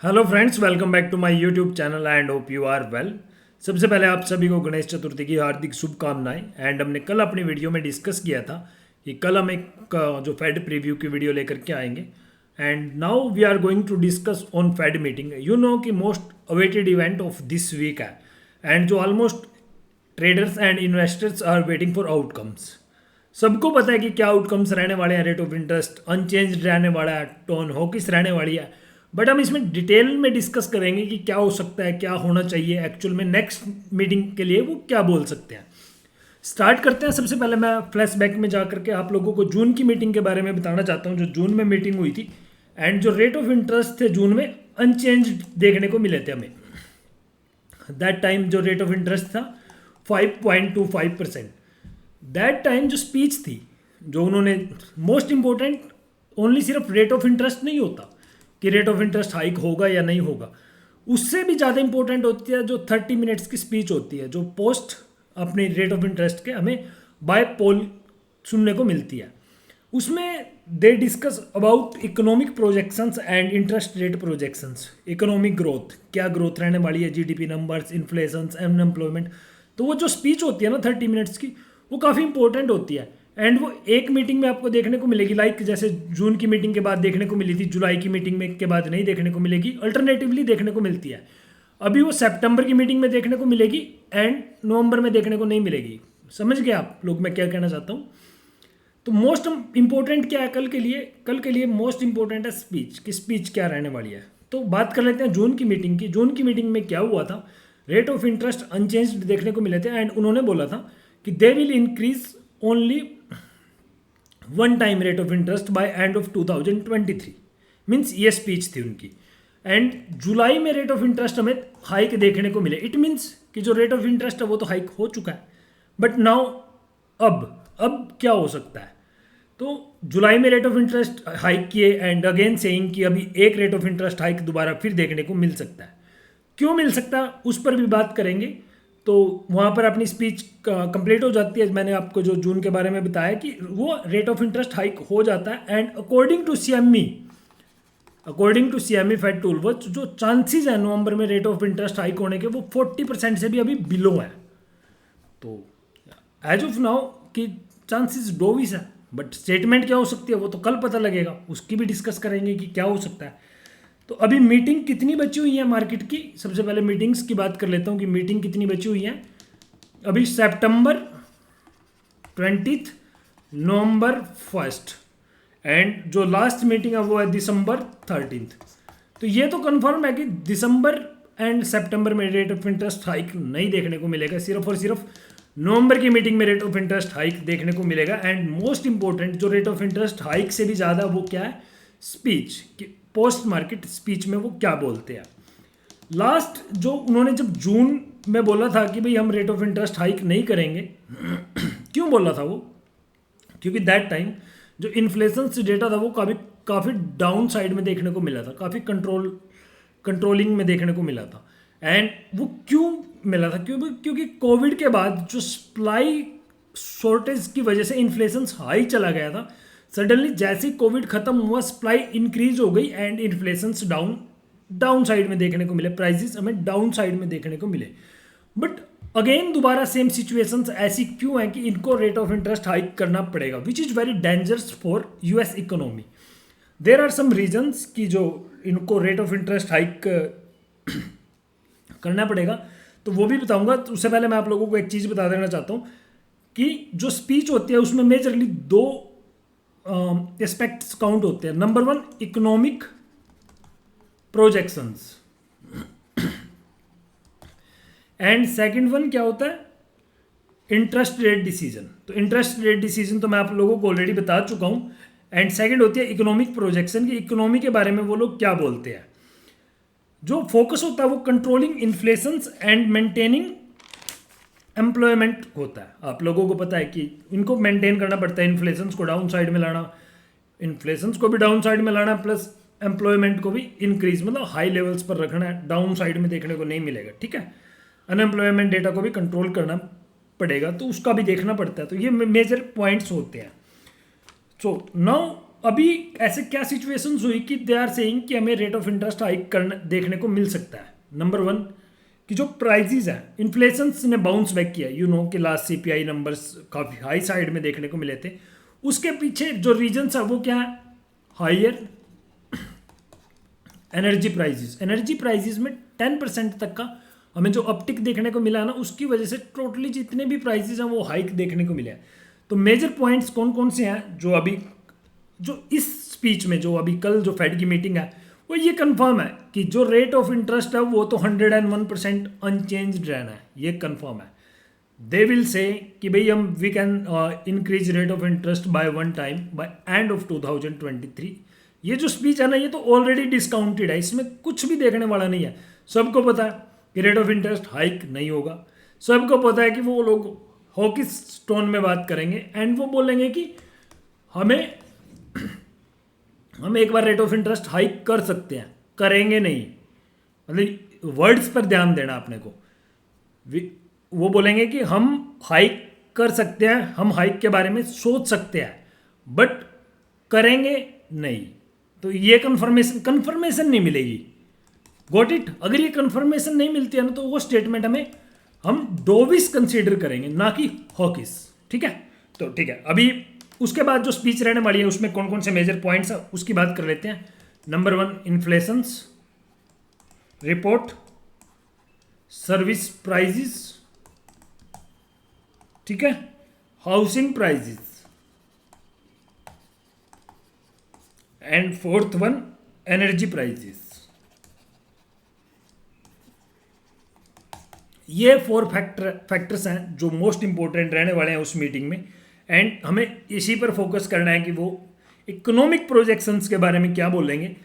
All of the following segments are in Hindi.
Hello friends, welcome back to my YouTube channel and hope you are well. सबसे पहले आप सभी को गणेश चतुर्थी की हार्दिक शुभकामनाएं। एंड हमने कल अपनी वीडियो में डिस्कस किया था कि कल हम एक जो फेड प्रीव्यू की वीडियो लेकर के आएंगे। And now we are going to discuss on Fed meeting. You know कि most awaited event of this week है एंड जो almost traders and investors are waiting for outcomes. सबको पता है कि क्या आउटकम्स रहने वाले हैं। रेट ऑफ इंटरेस्ट अनचेंज रहने वाला है, टोन हॉकिस रहने वाली है, बट हम इसमें डिटेल में डिस्कस करेंगे कि क्या हो सकता है, क्या होना चाहिए एक्चुअल में नेक्स्ट मीटिंग के लिए, वो क्या बोल सकते हैं। स्टार्ट करते हैं। सबसे पहले मैं फ्लैशबैक में जा करके आप लोगों को जून की मीटिंग के बारे में बताना चाहता हूँ, जो जून में मीटिंग हुई थी। एंड जो रेट ऑफ इंटरेस्ट थे जून में अनचेंज देखने को मिले थे हमें। दैट टाइम जो रेट ऑफ इंटरेस्ट था 5.25%। दैट टाइम जो स्पीच थी जो उन्होंने, मोस्ट इंपॉर्टेंट ओनली सिर्फ रेट ऑफ इंटरेस्ट नहीं होता कि रेट ऑफ इंटरेस्ट हाइक होगा या नहीं होगा, उससे भी ज़्यादा इंपॉर्टेंट होती है जो 30 मिनट्स की स्पीच होती है, जो पोस्ट अपने रेट ऑफ इंटरेस्ट के हमें बाय पोल सुनने को मिलती है। उसमें they discuss about economic projections and interest rate projections. Economic growth, क्या ग्रोथ रहने वाली है, जीडीपी नंबर्स, इन्फ्लेशन, अनएम्प्लॉयमेंट। तो वो जो स्पीच होती है ना 30 मिनट्स की, वो काफ़ी इंपॉर्टेंट होती है। एंड वो एक मीटिंग में आपको देखने को मिलेगी, लाइक जैसे जून की मीटिंग के बाद देखने को मिली थी, जुलाई की मीटिंग में के बाद नहीं देखने को मिलेगी, अल्टरनेटिवली देखने को मिलती है। अभी वो सितंबर की मीटिंग में देखने को मिलेगी एंड नवंबर में देखने को नहीं मिलेगी। समझ गए आप लोग मैं क्या कहना चाहता हूँ। तो मोस्ट इंपॉर्टेंट क्या है कल के लिए? कल के लिए मोस्ट इंपॉर्टेंट है स्पीच, कि स्पीच क्या रहने वाली है। तो बात कर लेते हैं जून की मीटिंग की। जून की मीटिंग में क्या हुआ था? रेट ऑफ इंटरेस्ट अनचेंज देखने को मिले थे एंड उन्होंने बोला था कि they will increase only one time rate of interest bye end of 2023। Means ये स्पीच थी उनकी। एंड जुलाई में रेट ऑफ इंटरेस्ट हमें हाइक देखने को मिले। इट मीन्स कि जो रेट ऑफ इंटरेस्ट है वो तो हाइक हो चुका है, बट नाउ अब क्या हो सकता है? तो जुलाई में रेट ऑफ इंटरेस्ट हाइक किए एंड अगेन सेइंग कि अभी एक रेट ऑफ इंटरेस्ट हाइक दोबारा फिर देखने को मिल सकता है। क्यों मिल सकता है उस पर भी बात करेंगे। तो वहाँ पर अपनी स्पीच कंप्लीट हो जाती है। मैंने आपको जो जून के बारे में बताया कि वो रेट ऑफ इंटरेस्ट हाइक हो जाता है and according to CME fed tool वो जो चांसेस है नवंबर में रेट ऑफ इंटरेस्ट हाइक होने के, वो 40% से भी अभी बिलो है। तो एज ऑफ नाउ कि चांसेस डोविस है, बट स्टेटमेंट क्या हो सकती है वो तो कल पता लगेगा, उसकी भी डिस्कस करेंगे कि क्या हो सकता है। तो अभी मीटिंग कितनी बची हुई है मार्केट की? सबसे पहले मीटिंग्स की बात कर लेता हूँ कि मीटिंग कितनी बची हुई है। अभी सितंबर 20, नवंबर 1 एंड जो लास्ट मीटिंग है वो है दिसंबर 13। तो ये तो कंफर्म है कि दिसंबर एंड सितंबर में रेट ऑफ इंटरेस्ट हाइक नहीं देखने को मिलेगा, सिर्फ और सिर्फ नवंबर की मीटिंग में रेट ऑफ इंटरेस्ट हाइक देखने को मिलेगा। एंड मोस्ट इंपॉर्टेंट जो रेट ऑफ इंटरेस्ट हाइक से भी ज़्यादा वो क्या है? स्पीच, कि पोस्ट मार्केट स्पीच में वो क्या बोलते हैं। लास्ट जो उन्होंने जब जून में बोला था कि भाई हम रेट ऑफ इंटरेस्ट हाइक नहीं करेंगे क्यों बोला था वो? क्योंकि दैट टाइम जो इन्फ्लेशन से डेटा था वो काफ़ी डाउन साइड में देखने को मिला था, काफ़ी कंट्रोलिंग में देखने को मिला था। एंड वो क्यों मिला था? क्योंकि कोविड के बाद जो सप्लाई शॉर्टेज की वजह से इन्फ्लेशन हाई चला गया था। सडनली जैसे ही कोविड खत्म हुआ सप्लाई इंक्रीज हो गई एंड इन्फ्लेशन डाउन साइड में देखने को मिले, प्राइसेस हमें डाउन साइड में देखने को मिले। बट अगेन दोबारा सेम सिचुएशंस ऐसी क्यों है कि इनको रेट ऑफ इंटरेस्ट हाइक करना पड़ेगा, which is very dangerous for US economy. There are some reasons कि जो इनको रेट ऑफ इंटरेस्ट हाइक करना पड़ेगा, तो वो भी बताऊंगा। तो उससे पहले मैं आप लोगों को एक चीज़ बता देना चाहता हूँ कि जो स्पीच होती है उसमें मेजरली दो एस्पेक्ट्स काउंट होते हैं। Number 1 economic projections and second one क्या होता है? Interest rate decision. तो इंटरेस्ट रेट डिसीजन तो मैं आप लोगों को ऑलरेडी बता चुका हूँ। एंड सेकंड होती है इकोनॉमिक प्रोजेक्शन, की इकोनॉमी के बारे में वो लोग क्या बोलते हैं। जो फोकस होता है वो controlling inflation and maintaining employment होता है। आप लोगों को पता है कि इनको मेंटेन करना पड़ता है, इन्फ्लेशन को डाउन साइड में लाना, इन्फ्लेशन को भी डाउन साइड में लाना, प्लस एम्प्लॉयमेंट को भी इंक्रीज, मतलब हाई लेवल्स पर रखना है, डाउन साइड में देखने को नहीं मिलेगा। ठीक है, अनएम्प्लॉयमेंट डेटा को भी कंट्रोल करना पड़ेगा, तो उसका भी देखना पड़ता है। तो ये मेजर पॉइंट्स होते हैं। सो नाउ अभी ऐसे क्या सिचुएशंस हुई कि दे आर सेइंग कि हमें रेट ऑफ इंटरेस्ट हाइक करने देखने को मिल सकता है। नंबर वन कि जो प्राइजेज हैं, इन्फ्लेशन ने बाउंस बैक किया, यू नो कि लास्ट सीपीआई नंबर्स काफ़ी हाई साइड में देखने को मिले थे। उसके पीछे जो रीजन्स है वो क्या है, higher energy prices. Energy prices में 10% तक का हमें जो अपटिक देखने को मिला है ना, उसकी वजह से टोटली जितने भी प्राइजेस हैं वो हाइक देखने को मिले हैं। तो मेजर पॉइंट्स कौन कौन से हैं जो अभी जो इस स्पीच में, जो अभी कल जो फेड की मीटिंग है, वो ये कंफर्म है कि जो रेट ऑफ इंटरेस्ट है वो तो 101% अनचेंज्ड रहना है, ये कंफर्म है। दे विल से कि भाई हम we can increase rate of interest by one time by end of 2023। ये जो स्पीच है ना, ये तो ऑलरेडी डिस्काउंटेड है, इसमें कुछ भी देखने वाला नहीं है। सबको पता है कि रेट ऑफ इंटरेस्ट हाइक नहीं होगा, सबको पता है कि वो लोग हॉकिस टोन में बात करेंगे एंड वो बोलेंगे कि हम एक बार रेट ऑफ इंटरेस्ट हाइक कर सकते हैं, करेंगे नहीं। मतलब वर्ड्स पर ध्यान देना अपने को। वो बोलेंगे कि हम हाइक कर सकते हैं, हम हाइक के बारे में सोच सकते हैं, बट करेंगे नहीं। तो ये कंफर्मेशन नहीं मिलेगी। Got it? अगर ये कंफर्मेशन नहीं मिलती है ना, तो वो स्टेटमेंट हम डोविस कंसीडर करेंगे, ना कि हॉकिस। ठीक है? तो ठीक है, अभी उसके बाद जो स्पीच रहने वाली है उसमें कौन कौन से मेजर पॉइंट्स है उसकी बात कर लेते हैं। Number one, inflations report, service prices, ठीक है, housing prices, and fourth one, energy prices. ये 4 फैक्टर्स हैं जो मोस्ट इंपॉर्टेंट रहने वाले हैं उस मीटिंग में, एंड हमें इसी पर फोकस करना है कि वो इकोनॉमिक प्रोजेक्शंस के बारे में क्या बोलेंगे।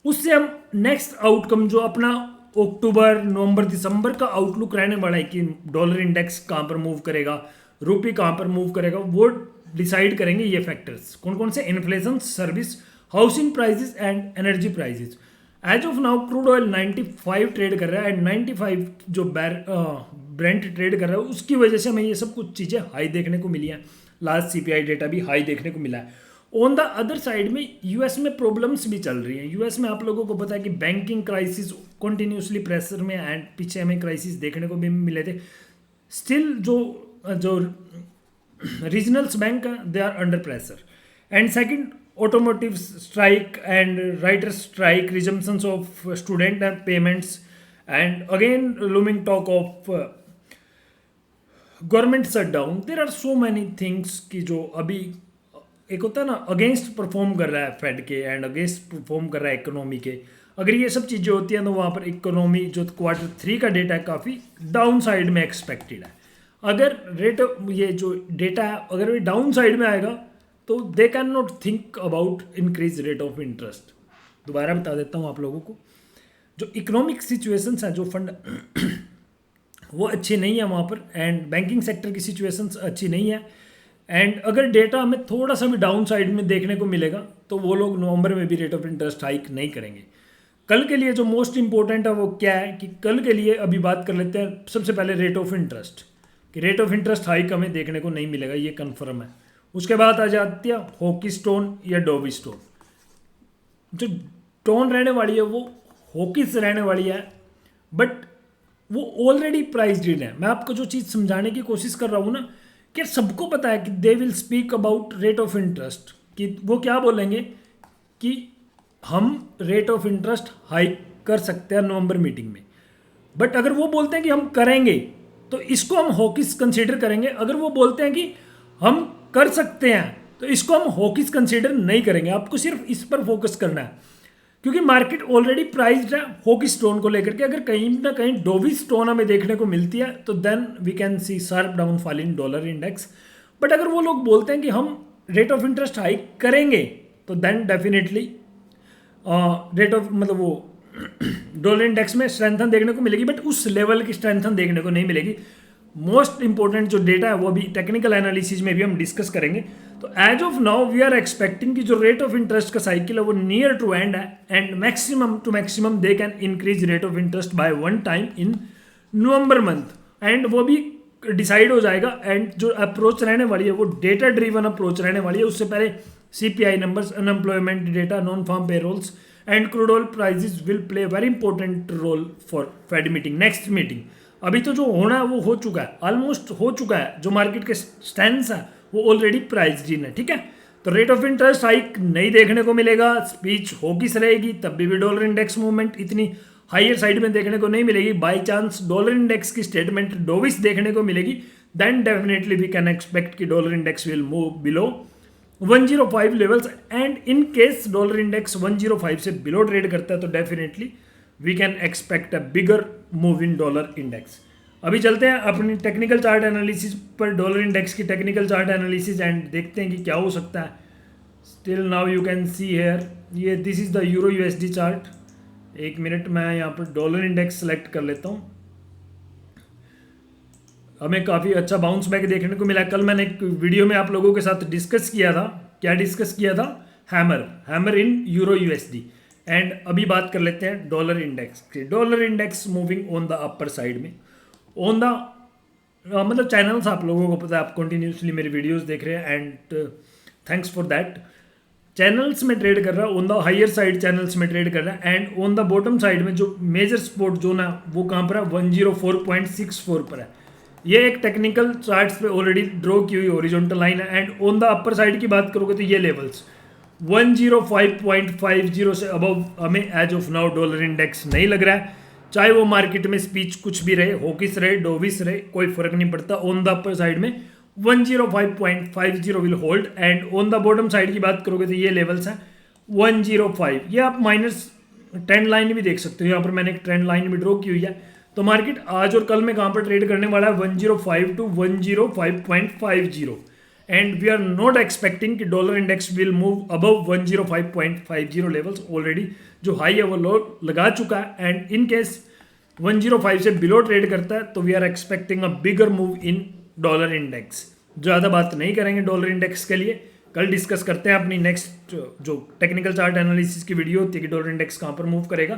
उससे हम नेक्स्ट आउटकम जो अपना अक्टूबर, नवंबर, दिसंबर का आउटलुक रहने वाला है कि डॉलर इंडेक्स कहाँ पर मूव करेगा, रुपी कहाँ पर मूव करेगा, वो डिसाइड करेंगे ये फैक्टर्स। कौन कौन से? Inflation, service, housing prices and energy prices. As of now crude oil 95 trade कर रहा है एंड 95 जो ब्रेंट ट्रेड कर रहा है, उसकी वजह से हमें ये सब कुछ चीज़ें हाई देखने को मिली हैं। लास्ट सीपीआई डेटा भी हाई देखने को मिला है। ऑन द अदर साइड में यूएस में प्रॉब्लम्स भी चल रही हैं। यूएस में आप लोगों को पता है कि बैंकिंग क्राइसिस कंटिन्यूसली प्रेशर में, एंड पीछे हमें क्राइसिस देखने को भी मिले थे। स्टिल जो रीजनल्स बैंक है they are under pressure. And second, automotive strike and writer strike, resumptions of student and payments, and again looming talk of government shutdown. There are so many things कि जो अभी एक होता है ना, अगेंस्ट परफॉर्म कर रहा है फेड के एंड अगेंस्ट परफॉर्म कर रहा है इकोनॉमी के। अगर ये सब चीज़ें होती हैं तो वहाँ पर इकोनॉमी जो Q3 का डेटा है काफ़ी डाउन साइड में एक्सपेक्टेड है। अगर ये जो डेटा है अगर ये डाउन साइड में आएगा तो they can not think about increase rate of interest. दोबारा बता देता हूँ आप लोगों को, जो इकोनॉमिक सिचुएशंस हैं, जो फंड वो अच्छी नहीं है वहाँ पर, एंड बैंकिंग सेक्टर की सिचुएशंस अच्छी नहीं है। एंड अगर डेटा हमें थोड़ा सा भी डाउन साइड में देखने को मिलेगा तो वो लोग नवंबर में भी रेट ऑफ इंटरेस्ट हाइक नहीं करेंगे। कल के लिए जो मोस्ट इंपॉर्टेंट है वो क्या है कि कल के लिए अभी बात कर लेते हैं सबसे पहले रेट ऑफ इंटरेस्ट, कि रेट ऑफ इंटरेस्ट हाइक हमें देखने को नहीं मिलेगा, ये कन्फर्म है। उसके बाद आ जाती है हॉकी स्टोन या डोवी स्टोन। जो टोन रहने वाली है वो हॉकीस रहने वाली है, बट वो ऑलरेडी प्राइस्ड इन है। मैं आपको जो चीज़ समझाने की कोशिश कर रहा हूँ ना, कि सबको पता है कि they will speak about rate of interest, कि वो क्या बोलेंगे कि हम रेट ऑफ इंटरेस्ट हाइक कर सकते हैं नवंबर मीटिंग में। बट अगर वो बोलते हैं कि हम करेंगे तो इसको हम हॉकीस कंसीडर करेंगे। अगर वो बोलते हैं कि हम कर सकते हैं तो इसको हम हॉकीस कंसीडर नहीं करेंगे। आपको सिर्फ इस पर फोकस करना है, क्योंकि मार्केट ऑलरेडी प्राइस्ड है हॉकी स्टोन को लेकर के। अगर कहीं ना कहीं डोवी स्टोन हमें देखने को मिलती है तो then we can see sharp down fall in dollar index. But अगर वो लोग बोलते हैं कि हम रेट ऑफ इंटरेस्ट हाइक करेंगे तो देन डेफिनेटली रेट ऑफ मतलब वो डॉलर इंडेक्स में स्ट्रेंथन देखने को मिलेगी, बट उस लेवल की स्ट्रेंथन देखने को नहीं मिलेगी। मोस्ट इंपॉर्टेंट जो डेटा है वो अभी टेक्निकल एनालिसिस में भी हम डिस्कस करेंगे। तो as of now we are expecting कि जो रेट ऑफ इंटरेस्ट का साइकिल है वो नियर टू एंड है, and maximum to maximum they can increase rate of interest by one time in November month, and वो भी डिसाइड हो जाएगा। एंड जो अप्रोच रहने वाली है वो डेटा ड्रिवन अप्रोच रहने वाली है। उससे पहले CPI numbers, unemployment data, non-farm payrolls and crude oil prices will play a very important role for Fed meeting, next meeting. अभी तो जो होना है वो हो चुका है, ऑलमोस्ट हो चुका है, जो मार्केट के स्टैंड्स है वो ऑलरेडी प्राइस्ड इन है, ठीक है। तो रेट ऑफ इंटरेस्ट हाइक नहीं देखने को मिलेगा, स्पीच होकिस रहेगी, तब भी डॉलर इंडेक्स मूवमेंट इतनी हायर साइड में देखने को नहीं मिलेगी। बाई चांस डॉलर इंडेक्स की स्टेटमेंट डोविस देखने को मिलेगी, then definitely we can expect कि dollar index will move below 105 levels and in case dollar index 105 से बिलो ट्रेड करता है तो definitely we can expect a bigger move in dollar index. अभी चलते हैं अपनी टेक्निकल चार्ट एनालिसिस पर, डॉलर इंडेक्स की टेक्निकल चार्ट एनालिसिस, एंड देखते हैं कि क्या हो सकता है। Still now you can see here, ये this is the euro USD chart. एक मिनट मैं यहाँ पर डॉलर इंडेक्स सेलेक्ट कर लेता हूँ। हमें काफ़ी अच्छा बाउंस बैक देखने को मिला। कल मैंने एक वीडियो में आप लोगों के साथ डिस्कस किया था, क्या डिस्कस किया था, hammer in euro USD. And अभी बात कर लेते हैं डॉलर इंडेक्स की। Dollar index moving on the upper side में, ऑन द मतलब चैनल्स आप लोगों को पता है, आप कंटिन्यूसली मेरी वीडियोस देख रहे हैं and thanks for that. Channels में ट्रेड कर रहा है, on the higher side channels में ट्रेड कर रहा है and on the bottom side में जो मेजर सपोर्ट जोन है वो कहाँ पर है, 104.64 पर है। ये एक टेक्निकल चार्ट्स पे ऑलरेडी ड्रॉ की हुई हॉरिजॉन्टल लाइन है and on the upper side की बात करोगे तो ये लेवल्स 105.50 से अबव हमें as of now dollar index नहीं लग रहा है। चाहे वो मार्केट में स्पीच कुछ भी रहे, होकिस रहे, डोविस रहे, कोई फर्क नहीं पड़ता। ऑन द अपर साइड में 105.50 will hold and on the bottom side की बात करोगे तो ये लेवल्स हैं 105। ये आप माइनस ट्रेंड लाइन भी देख सकते हो, यहाँ पर मैंने एक ट्रेंड लाइन भी ड्रॉ की हुई है। तो मार्केट आज और कल में कहाँ पर ट्रेड करने वाला है, 105 to 105.50 and we are not expecting कि dollar index will move above 105.50 levels. Already जो हाई है वो लो लगा चुका है एंड इन केस 105 से बिलो ट्रेड करता है तो we are expecting a bigger move in dollar index. ज़्यादा बात नहीं करेंगे डॉलर इंडेक्स के लिए, कल डिस्कस करते हैं अपनी नेक्स्ट जो टेक्निकल चार्ट एनालिसिस की वीडियो होती है कि डॉलर इंडेक्स कहाँ पर मूव करेगा,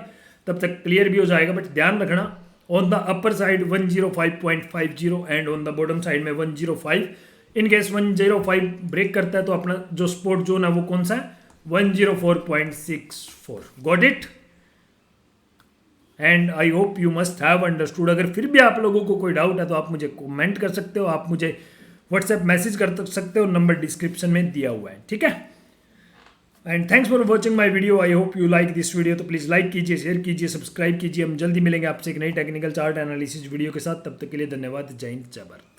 तब तक क्लियर भी हो जाएगा। बट ध्यान रखना on the upper side 105.50 and on the bottom side में 105। इन केस 105 ब्रेक करता है तो अपना जो सपोर्ट जोन है वो कौन सा है, 104.64। Got it and I hope you must have understood. अगर फिर भी आप लोगों को कोई डाउट है तो आप मुझे कमेंट कर सकते हो, आप मुझे व्हाट्सएप मैसेज कर सकते हो, नंबर डिस्क्रिप्शन में दिया हुआ है, ठीक है। And thanks for watching my video, I hope you like this video. तो प्लीज़ लाइक कीजिए, शेयर कीजिए, सब्सक्राइब कीजिए। हम जल्दी मिलेंगे आपसे एक नई टेक्निकल चार्ट एनालिसिस वीडियो के साथ, तब तक के लिए धन्यवाद। जय हिंद, जय भारत।